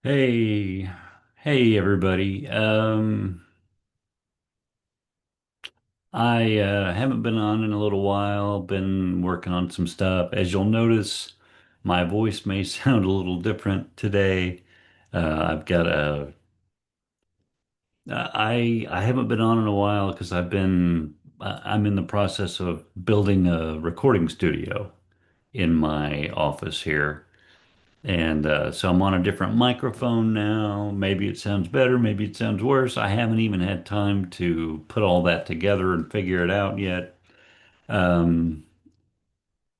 Hey, hey everybody. I haven't been on in a little while, been working on some stuff. As you'll notice, my voice may sound a little different today. I've got a I haven't been on in a while because I'm in the process of building a recording studio in my office here. And so I'm on a different microphone now. Maybe it sounds better, maybe it sounds worse. I haven't even had time to put all that together and figure it out yet. Um,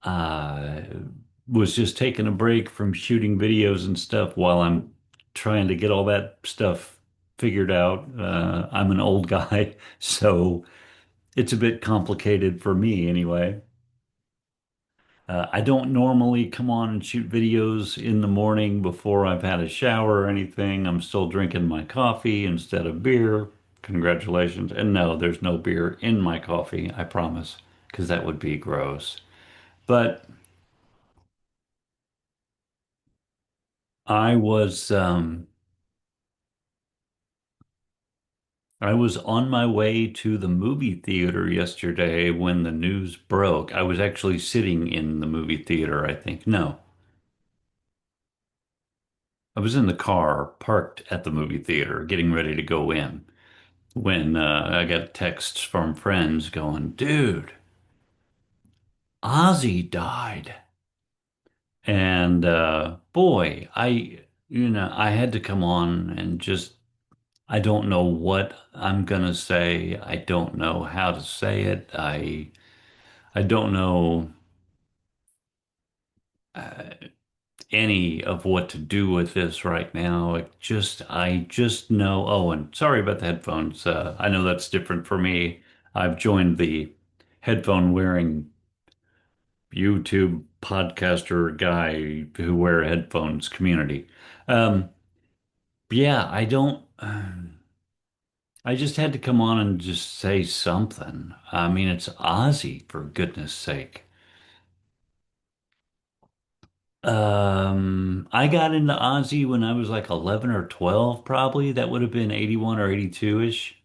I was just taking a break from shooting videos and stuff while I'm trying to get all that stuff figured out. I'm an old guy, so it's a bit complicated for me anyway. I don't normally come on and shoot videos in the morning before I've had a shower or anything. I'm still drinking my coffee instead of beer. Congratulations. And no, there's no beer in my coffee, I promise, because that would be gross. But I was um I was on my way to the movie theater yesterday when the news broke. I was actually sitting in the movie theater, I think. No, I was in the car parked at the movie theater getting ready to go in when I got texts from friends going, dude, Ozzy died. And boy, I had to come on and just, I don't know what I'm gonna say. I don't know how to say it. I don't know uh, any of what to do with this right now. I just know. Oh, and sorry about the headphones. I know that's different for me. I've joined the headphone wearing YouTube podcaster guy who wear headphones community. Um, yeah, I just had to come on and just say something. I mean, it's Ozzy, for goodness sake. I got into Ozzy when I was like 11 or 12, probably. That would have been 81 or 82-ish.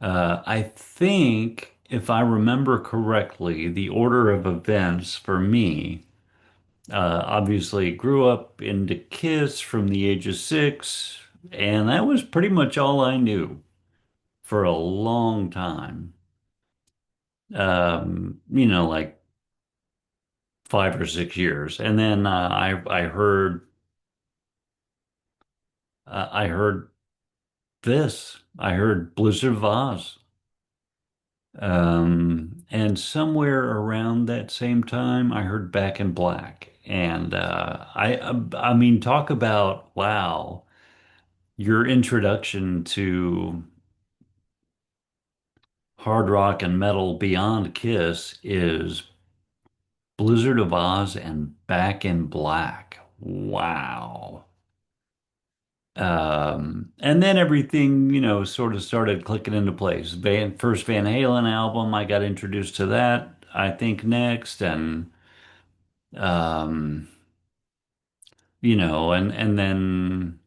I think, if I remember correctly, the order of events for me. Obviously, grew up into Kiss from the age of 6, and that was pretty much all I knew for a long time. Like 5 or 6 years, and then I heard this. I heard Blizzard of Oz, and somewhere around that same time, I heard Back in Black, and I mean, talk about wow. Your introduction to hard rock and metal beyond Kiss is Blizzard of Oz and Back in Black. Wow. And then everything, sort of started clicking into place. First Van Halen album, I got introduced to that, I think next, and um, and then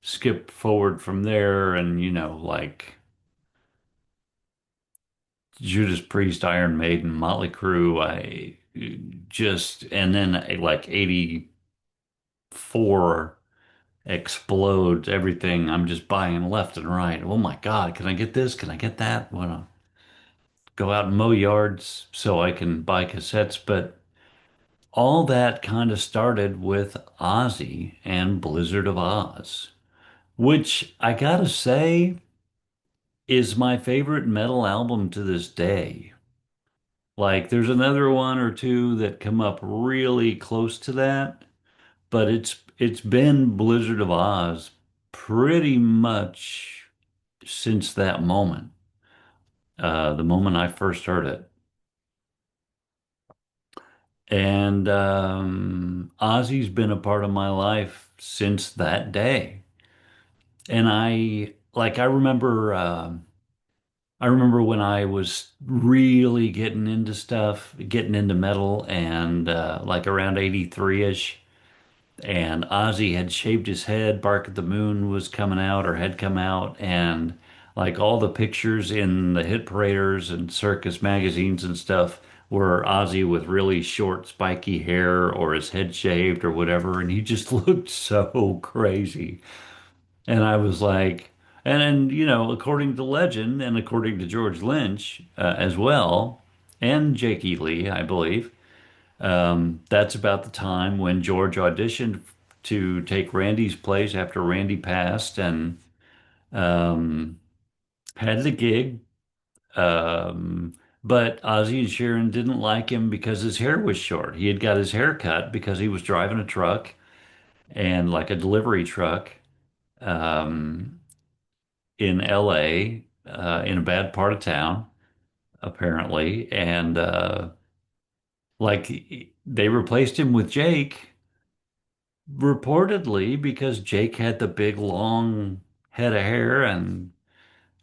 skip forward from there, and like Judas Priest, Iron Maiden, Motley Crue, I just, and then like 84 explodes everything. I'm just buying left and right. Oh my God, can I get this? Can I get that? Want to go out and mow yards so I can buy cassettes. But all that kind of started with Ozzy and Blizzard of Oz, which I gotta say is my favorite metal album to this day. Like, there's another one or two that come up really close to that, but it's been Blizzard of Oz pretty much since that moment, the moment I first heard it. And Ozzy's been a part of my life since that day. And I remember when I was really getting into stuff, getting into metal, and like around 83-ish. and Ozzy had shaved his head. Bark at the Moon was coming out or had come out, and like all the pictures in the hit paraders and circus magazines and stuff were Ozzy with really short, spiky hair or his head shaved or whatever, and he just looked so crazy. And I was like, and then, according to legend and according to George Lynch as well, and Jake E. Lee, I believe, that's about the time when George auditioned to take Randy's place after Randy passed and um, had the gig. Um, but Ozzy and Sharon didn't like him because his hair was short. He had got his hair cut because he was driving a truck and like a delivery truck um, in LA, in a bad part of town, apparently. And like they replaced him with Jake reportedly because Jake had the big long head of hair and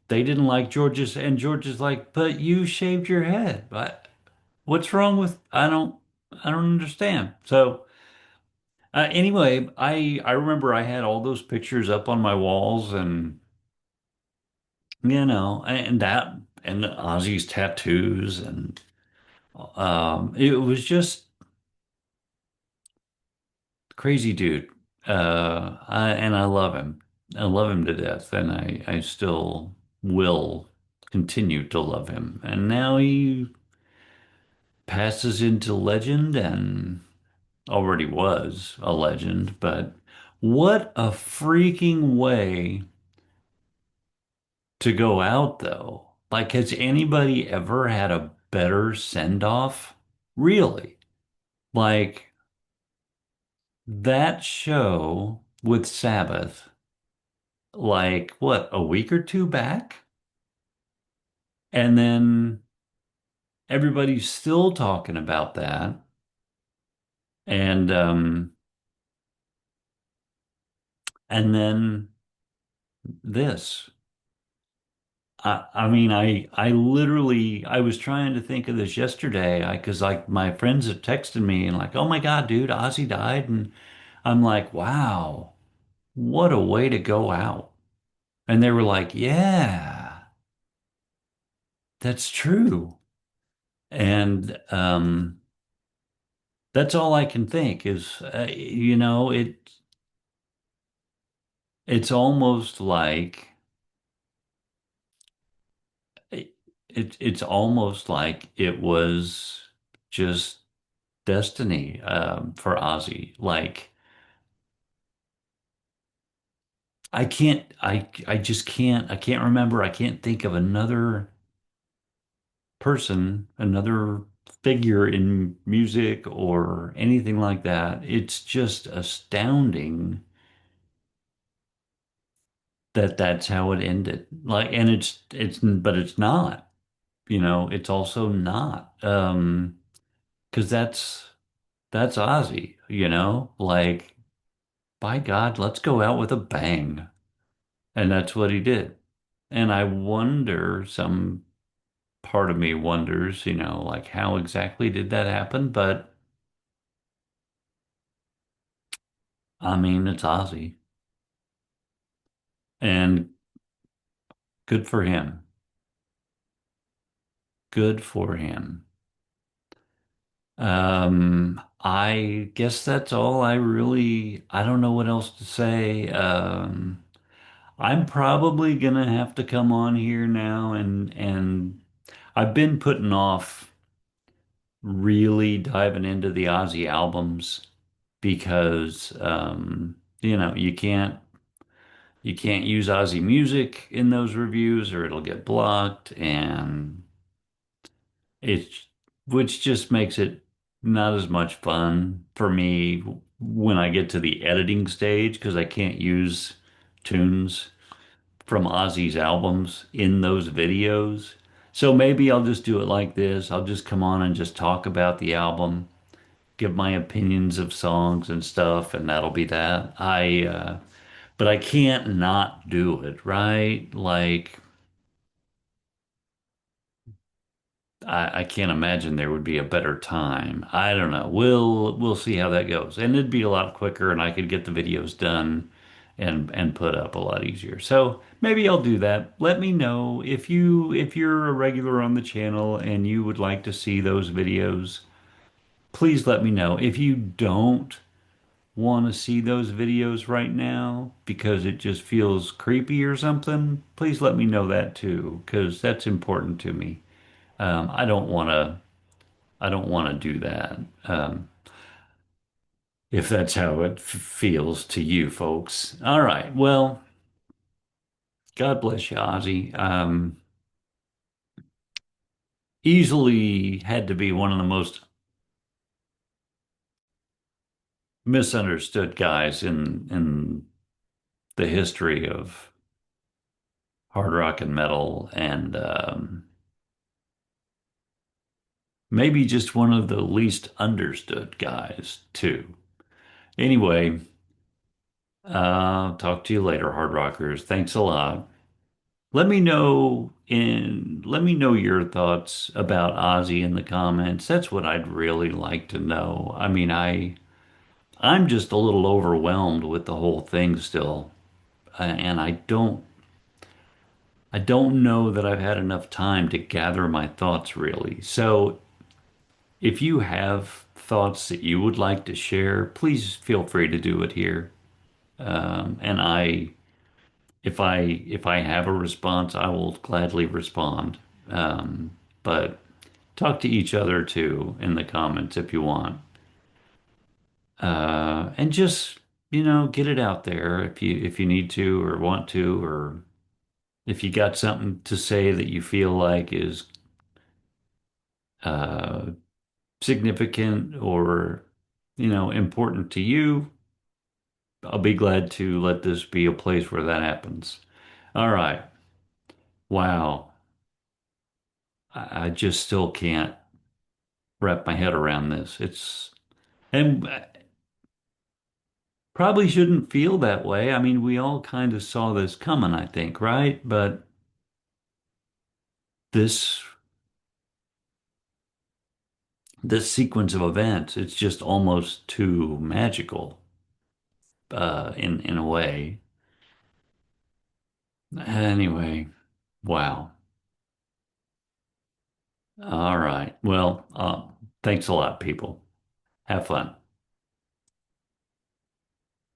they didn't like George's and George is like, but you shaved your head. But what's wrong with I don't understand. So anyway, I remember I had all those pictures up on my walls and and that and Ozzy's tattoos and it was just crazy dude. And I love him. I love him to death, and I still will continue to love him. And now he passes into legend and already was a legend, but what a freaking way to go out, though. Like, has anybody ever had a better send-off? Really? Like, that show with Sabbath, like, what, a week or two back? And then everybody's still talking about that. And and then this. I mean, I literally I was trying to think of this yesterday, because like my friends have texted me and like, oh my God, dude, Ozzy died, and I'm like, wow, what a way to go out. And they were like, yeah, that's true. And that's all I can think is, it's almost like it's almost like it was just destiny for Ozzy. Like I just can't remember. I can't think of another person, another figure in music or anything like that. It's just astounding that that's how it ended. Like, and but it's not, it's also not. Because that's Ozzy, like, by God, let's go out with a bang. And that's what he did. And I wonder, some part of me wonders, like how exactly did that happen? But I mean, it's Ozzy and good for him. Good for him. I guess that's all I don't know what else to say. I'm probably gonna have to come on here now and I've been putting off really diving into the Ozzy albums because you can't use Ozzy music in those reviews or it'll get blocked and it's which just makes it not as much fun for me when I get to the editing stage because I can't use tunes from Ozzy's albums in those videos. So maybe I'll just do it like this. I'll just come on and just talk about the album, give my opinions of songs and stuff, and that'll be that. But I can't not do it, right? Like, I can't imagine there would be a better time. I don't know. We'll see how that goes. And it'd be a lot quicker and I could get the videos done and put up a lot easier. So maybe I'll do that. Let me know if you're a regular on the channel and you would like to see those videos. Please let me know. If you don't want to see those videos right now because it just feels creepy or something, please let me know that too, because that's important to me. I don't want to. I don't want to do that. If that's how it feels to you folks. All right. Well, God bless you, Ozzy. Easily had to be one of the most misunderstood guys in the history of hard rock and metal, and maybe just one of the least understood guys too. Anyway, talk to you later, hard rockers. Thanks a lot. Let me know your thoughts about Ozzy in the comments. That's what I'd really like to know. I mean, I'm just a little overwhelmed with the whole thing still. And I don't know that I've had enough time to gather my thoughts really. So, if you have thoughts that you would like to share, please feel free to do it here. And if I have a response, I will gladly respond. But talk to each other too in the comments if you want. And just, get it out there if you need to or want to, or if you got something to say that you feel like is uh, significant or, important to you, I'll be glad to let this be a place where that happens. All right. Wow. I just still can't wrap my head around this. And probably shouldn't feel that way. I mean, we all kind of saw this coming, I think, right? But this this sequence of events, it's just almost too magical, in a way. Anyway, wow. All right. Well, thanks a lot, people. Have fun.